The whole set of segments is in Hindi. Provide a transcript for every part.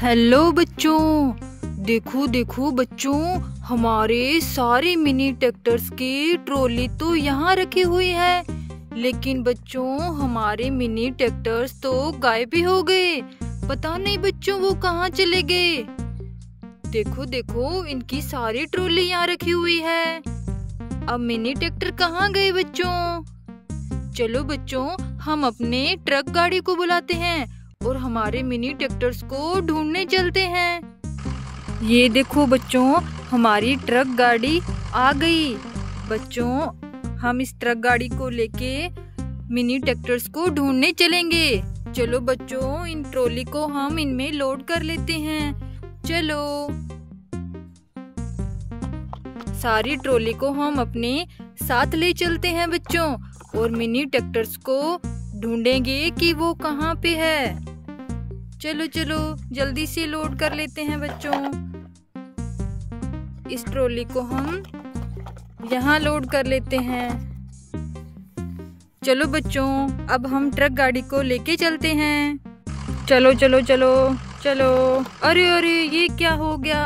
हेलो बच्चों, देखो देखो बच्चों, हमारे सारे मिनी ट्रैक्टर्स की ट्रॉली तो यहाँ रखी हुई है। लेकिन बच्चों हमारे मिनी ट्रैक्टर्स तो गायब ही हो गए। पता नहीं बच्चों वो कहाँ चले गए। देखो देखो इनकी सारी ट्रॉली यहाँ रखी हुई है। अब मिनी ट्रैक्टर कहाँ गए बच्चों? चलो बच्चों हम अपने ट्रक गाड़ी को बुलाते हैं और हमारे मिनी ट्रैक्टर्स को ढूंढने चलते हैं। ये देखो बच्चों हमारी ट्रक गाड़ी आ गई। बच्चों हम इस ट्रक गाड़ी को लेके मिनी ट्रैक्टर्स को ढूंढने चलेंगे। चलो बच्चों इन ट्रॉली को हम इनमें लोड कर लेते हैं। चलो सारी ट्रॉली को हम अपने साथ ले चलते हैं बच्चों और मिनी ट्रैक्टर्स को ढूंढेंगे कि वो कहाँ पे है। चलो चलो जल्दी से लोड कर लेते हैं बच्चों। इस ट्रॉली को हम यहाँ लोड कर लेते हैं। चलो बच्चों अब हम ट्रक गाड़ी को लेके चलते हैं। चलो चलो चलो चलो। अरे अरे ये क्या हो गया,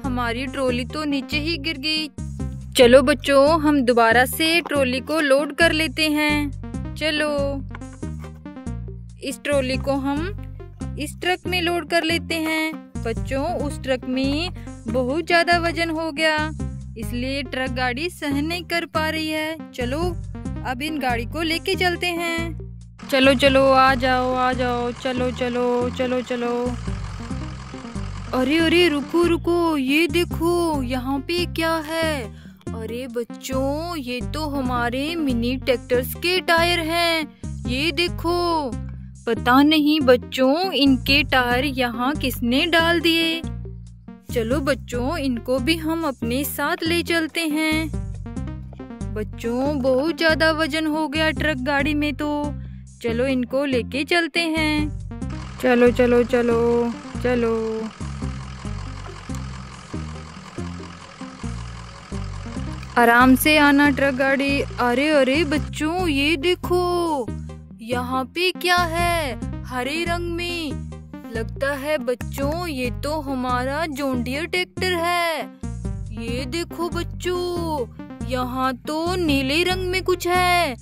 हमारी ट्रॉली तो नीचे ही गिर गई। चलो बच्चों हम दोबारा से ट्रॉली को लोड कर लेते हैं। चलो इस ट्रॉली को हम इस ट्रक में लोड कर लेते हैं। बच्चों उस ट्रक में बहुत ज्यादा वजन हो गया, इसलिए ट्रक गाड़ी सहन नहीं कर पा रही है। चलो अब इन गाड़ी को लेके चलते हैं। चलो चलो आ जाओ, चलो चलो चलो चलो। अरे अरे रुको रुको, ये देखो यहाँ पे क्या है। अरे बच्चों ये तो हमारे मिनी ट्रैक्टर्स के टायर हैं। ये देखो, पता नहीं बच्चों इनके टायर यहाँ किसने डाल दिए। चलो बच्चों इनको भी हम अपने साथ ले चलते हैं। बच्चों बहुत ज्यादा वजन हो गया ट्रक गाड़ी में, तो चलो इनको लेके चलते हैं। चलो चलो चलो चलो। आराम से आना ट्रक गाड़ी। अरे अरे बच्चों ये देखो यहाँ पे क्या है, हरे रंग में। लगता है बच्चों ये तो हमारा जॉन डियर ट्रैक्टर है। ये देखो बच्चों यहाँ तो नीले रंग में कुछ है।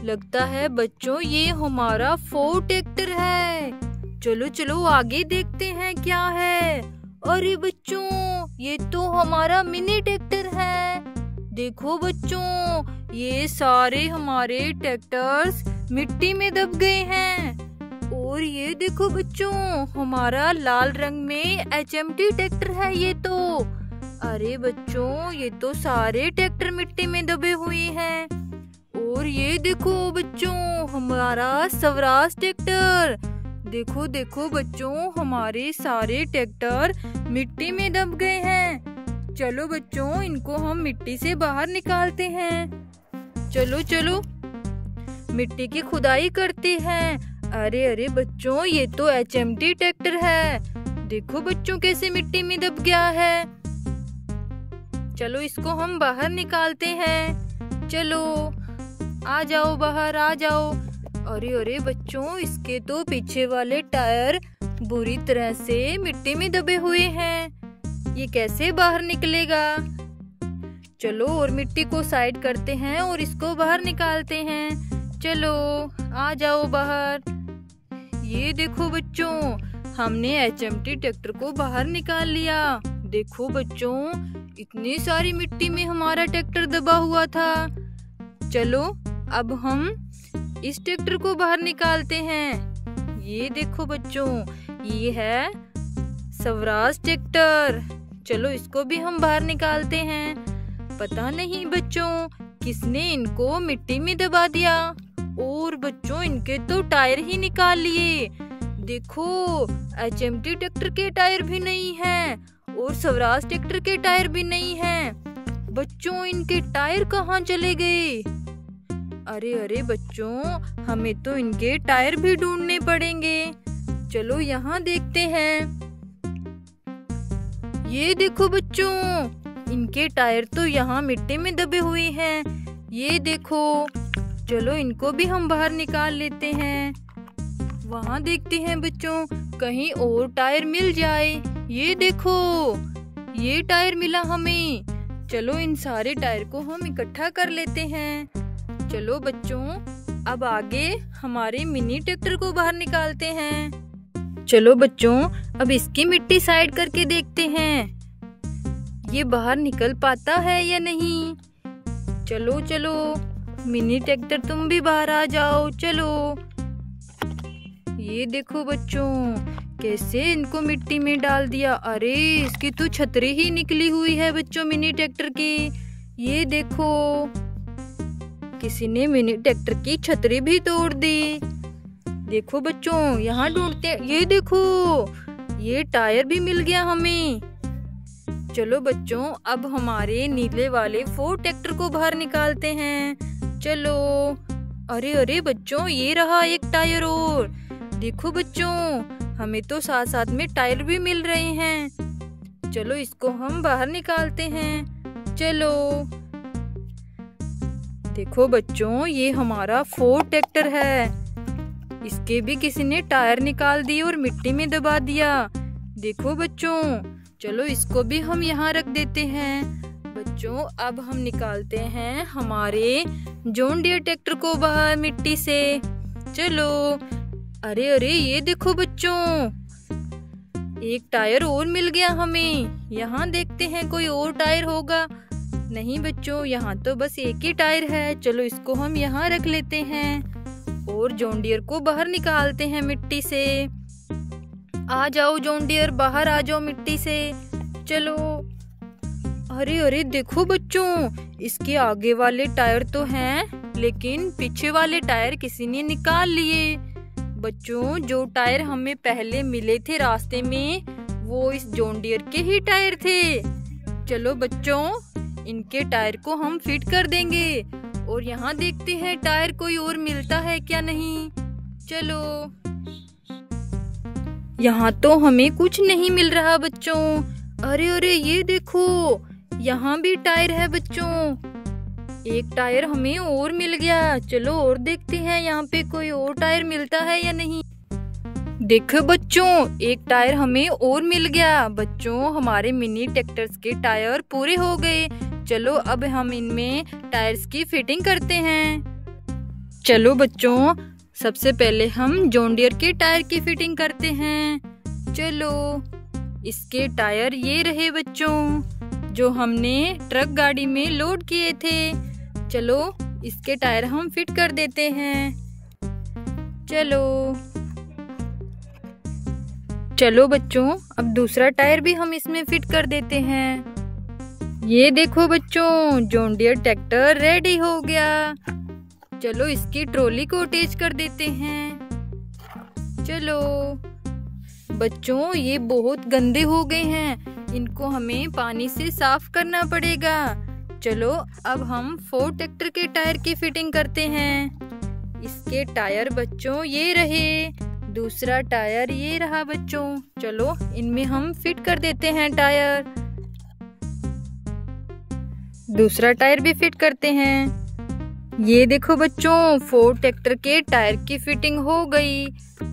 लगता है बच्चों ये हमारा फोर्ड ट्रैक्टर है। चलो चलो आगे देखते हैं क्या है। अरे बच्चों ये तो हमारा मिनी ट्रैक्टर है। देखो बच्चों ये सारे हमारे ट्रैक्टर्स मिट्टी में दब गए हैं। और ये देखो बच्चों हमारा लाल रंग में HMT ट्रैक्टर है ये तो। अरे बच्चों ये तो सारे ट्रैक्टर मिट्टी में दबे हुए हैं। और ये देखो बच्चों हमारा स्वराज ट्रैक्टर। देखो देखो बच्चों हमारे सारे ट्रैक्टर मिट्टी में दब गए हैं। चलो बच्चों इनको हम मिट्टी से बाहर निकालते हैं। चलो चलो मिट्टी की खुदाई करते हैं। अरे अरे बच्चों ये तो HMT ट्रैक्टर है। देखो बच्चों कैसे मिट्टी में दब गया है। चलो इसको हम बाहर निकालते हैं। चलो आ जाओ बाहर आ जाओ। अरे अरे बच्चों इसके तो पीछे वाले टायर बुरी तरह से मिट्टी में दबे हुए हैं। ये कैसे बाहर निकलेगा। चलो और मिट्टी को साइड करते हैं और इसको बाहर निकालते हैं। चलो आ जाओ बाहर। ये देखो बच्चों हमने HMT ट्रैक्टर को बाहर निकाल लिया। देखो बच्चों इतनी सारी मिट्टी में हमारा ट्रैक्टर दबा हुआ था। चलो अब हम इस ट्रैक्टर को बाहर निकालते हैं। ये देखो बच्चों ये है स्वराज ट्रैक्टर। चलो इसको भी हम बाहर निकालते हैं। पता नहीं बच्चों किसने इनको मिट्टी में दबा दिया। और बच्चों इनके तो टायर ही निकाल लिए। देखो HMT ट्रैक्टर के टायर भी नहीं हैं और स्वराज ट्रैक्टर के टायर भी नहीं हैं। बच्चों इनके टायर कहाँ चले गए। अरे अरे बच्चों हमें तो इनके टायर भी ढूंढने पड़ेंगे। चलो यहाँ देखते हैं। ये देखो बच्चों इनके टायर तो यहाँ मिट्टी में दबे हुए हैं। ये देखो चलो इनको भी हम बाहर निकाल लेते हैं। वहाँ देखते हैं बच्चों कहीं और टायर मिल जाए। ये देखो, ये टायर मिला हमें। चलो इन सारे टायर को हम इकट्ठा कर लेते हैं। चलो बच्चों, अब आगे हमारे मिनी ट्रैक्टर को बाहर निकालते हैं। चलो बच्चों, अब इसकी मिट्टी साइड करके देखते हैं ये बाहर निकल पाता है या नहीं। चलो चलो मिनी ट्रैक्टर, तुम भी बाहर आ जाओ। चलो, ये देखो बच्चों, कैसे इनको मिट्टी में डाल दिया। अरे इसकी तो छतरी ही निकली हुई है बच्चों मिनी ट्रैक्टर की। ये देखो, किसी ने मिनी ट्रैक्टर की छतरी भी तोड़ दी। देखो बच्चों, यहाँ ढूंढते, ये देखो, ये टायर भी मिल गया हमें। चलो बच्चों, अब हमारे नीले वाले फोर्ड ट्रैक्टर को बाहर निकालते हैं। चलो, अरे अरे बच्चों, ये रहा एक टायर और। देखो बच्चों, हमें तो साथ साथ में टायर भी मिल रहे हैं। चलो इसको हम बाहर निकालते हैं। चलो, देखो बच्चों, ये हमारा फोर्ड ट्रैक्टर है। इसके भी किसी ने टायर निकाल दिए और मिट्टी में दबा दिया। देखो बच्चों, चलो इसको भी हम यहाँ रख देते हैं। बच्चों, अब हम निकालते हैं हमारे जॉन डियर ट्रैक्टर को बाहर मिट्टी से। चलो, अरे अरे ये देखो बच्चों, एक टायर और मिल गया हमें। यहाँ देखते हैं कोई और टायर होगा। नहीं बच्चों, यहाँ तो बस एक ही टायर है। चलो इसको हम यहाँ रख लेते हैं और जॉन डियर को बाहर निकालते हैं मिट्टी से। आ जाओ जॉन डियर, बाहर आ जाओ मिट्टी से। चलो, अरे अरे देखो बच्चों, इसके आगे वाले टायर तो हैं, लेकिन पीछे वाले टायर किसी ने निकाल लिए। बच्चों, जो टायर हमें पहले मिले थे रास्ते में, वो इस जॉन डियर के ही टायर थे। चलो बच्चों, इनके टायर को हम फिट कर देंगे और यहाँ देखते हैं टायर कोई और मिलता है क्या नहीं। चलो, यहाँ तो हमें कुछ नहीं मिल रहा बच्चों। अरे अरे ये देखो, यहाँ भी टायर है बच्चों। एक टायर हमें और मिल गया। चलो और देखते हैं यहाँ पे कोई और टायर मिलता है या नहीं। देखो बच्चों, एक टायर हमें और मिल गया। बच्चों, हमारे मिनी ट्रैक्टर्स के टायर पूरे हो गए। चलो अब हम इनमें टायर्स की फिटिंग करते हैं। चलो बच्चों, सबसे पहले हम जॉन डियर के टायर की फिटिंग करते हैं। चलो, इसके टायर ये रहे बच्चों, जो हमने ट्रक गाड़ी में लोड किए थे। चलो इसके टायर हम फिट कर देते हैं। चलो बच्चों, अब दूसरा टायर भी हम इसमें फिट कर देते हैं। ये देखो बच्चों, जॉन डियर ट्रैक्टर रेडी हो गया। चलो इसकी ट्रॉली को अटैच कर देते हैं। चलो बच्चों, ये बहुत गंदे हो गए हैं, इनको हमें पानी से साफ करना पड़ेगा। चलो अब हम फोर्ड ट्रैक्टर के टायर की फिटिंग करते हैं। इसके टायर बच्चों ये रहे, दूसरा टायर ये रहा बच्चों। चलो इनमें हम फिट कर देते हैं टायर। दूसरा टायर भी फिट करते हैं। ये देखो बच्चों, फोर्ड ट्रैक्टर के टायर की फिटिंग हो गई।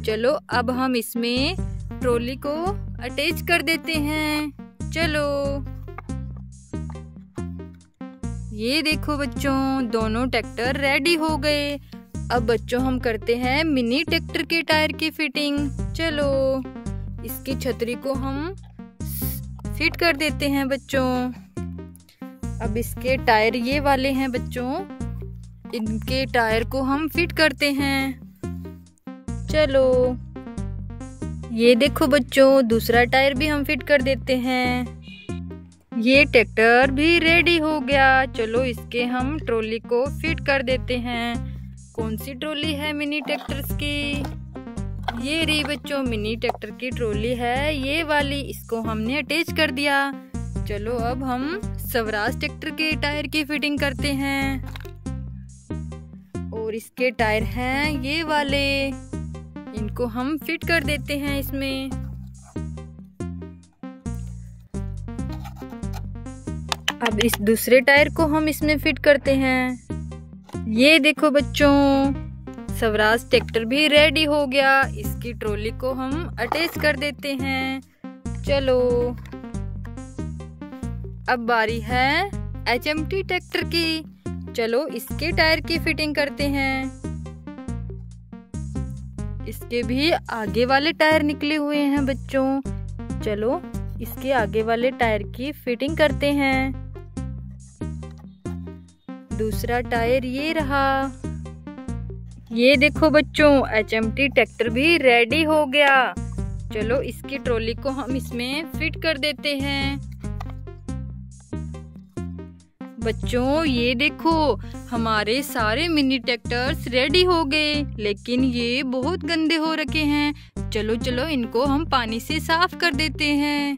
चलो अब हम इसमें ट्रॉली को अटैच कर देते हैं। चलो, ये देखो बच्चों, दोनों ट्रैक्टर रेडी हो गए। अब बच्चों हम करते हैं मिनी ट्रैक्टर के टायर की फिटिंग। चलो, इसकी छतरी को हम फिट कर देते हैं बच्चों। अब इसके टायर ये वाले हैं बच्चों, इनके टायर को हम फिट करते हैं। चलो, ये देखो बच्चों, दूसरा टायर भी हम फिट कर देते हैं। ये ट्रैक्टर भी रेडी हो गया। चलो इसके हम ट्रॉली को फिट कर देते हैं। कौन सी ट्रॉली है मिनी ट्रैक्टर्स की? ये रही बच्चों, मिनी ट्रैक्टर की ट्रॉली है ये वाली, इसको हमने अटैच कर दिया। चलो अब हम स्वराज ट्रैक्टर के टायर की फिटिंग करते हैं और इसके टायर हैं ये वाले, इनको हम फिट कर देते हैं इसमें। अब इस दूसरे टायर को हम इसमें फिट करते हैं। ये देखो बच्चों, स्वराज ट्रैक्टर भी रेडी हो गया। इसके इसकी ट्रॉली को हम अटैच कर देते हैं। चलो अब बारी है HMT ट्रैक्टर की। चलो इसके टायर की फिटिंग करते हैं। इसके भी आगे वाले टायर निकले हुए हैं बच्चों। चलो इसके आगे वाले टायर की फिटिंग करते हैं। दूसरा टायर ये रहा। ये देखो बच्चों, HMT ट्रैक्टर भी रेडी हो गया। चलो इसकी ट्रॉली को हम इसमें फिट कर देते हैं। बच्चों ये देखो, हमारे सारे मिनी ट्रैक्टर्स रेडी हो गए, लेकिन ये बहुत गंदे हो रखे हैं। चलो चलो इनको हम पानी से साफ कर देते हैं।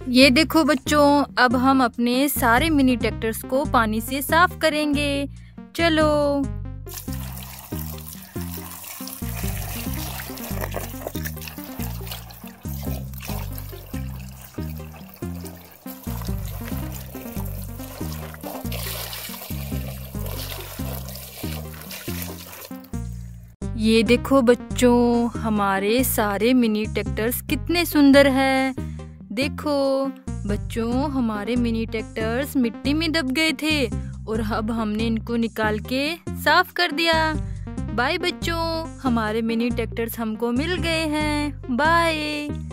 ये देखो बच्चों, अब हम अपने सारे मिनी ट्रैक्टर्स को पानी से साफ करेंगे। चलो ये देखो बच्चों, हमारे सारे मिनी ट्रैक्टर्स कितने सुंदर हैं। देखो बच्चों, हमारे मिनी ट्रैक्टर्स मिट्टी में दब गए थे और अब हमने इनको निकाल के साफ कर दिया। बाय बच्चों, हमारे मिनी ट्रैक्टर्स हमको मिल गए हैं। बाय।